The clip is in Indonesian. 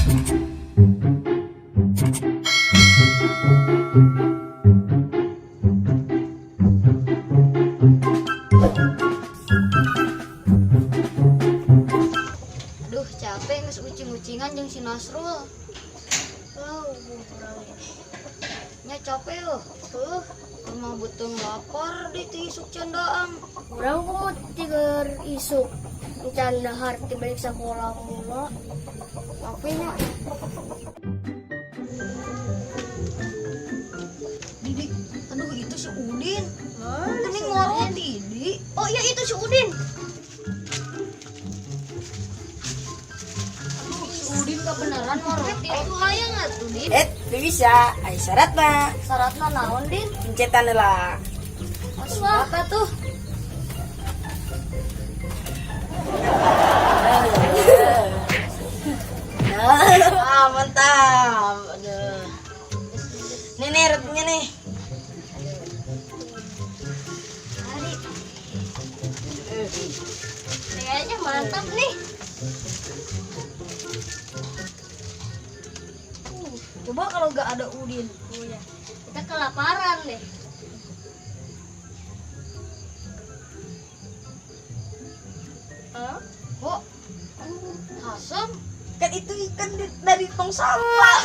Aduh, capek nges ucing-ucingan jeung si Nasrul. Nya capek yo. Emang betul lapar di tisuk candaang. Urang kumut tiger isuk. Canda harti balik sekolah mula. Tapi nya Didik, aduh itu si Udin. Ini ngorot Didik. Oh iya itu si Udin. Udin kebenaran ngorot itu hayang atuh Din. Bisa, ay syarat na. Syaratna naon Din? Pencetan lah. Apa tuh? Mantap. Aduh. Nih rotinya nih. Kayaknya mantap nih. Coba kalau gak ada Udin. Oh ya. Kita kelaparan deh. Kok asam? Kan itu ikan dari tong sampah.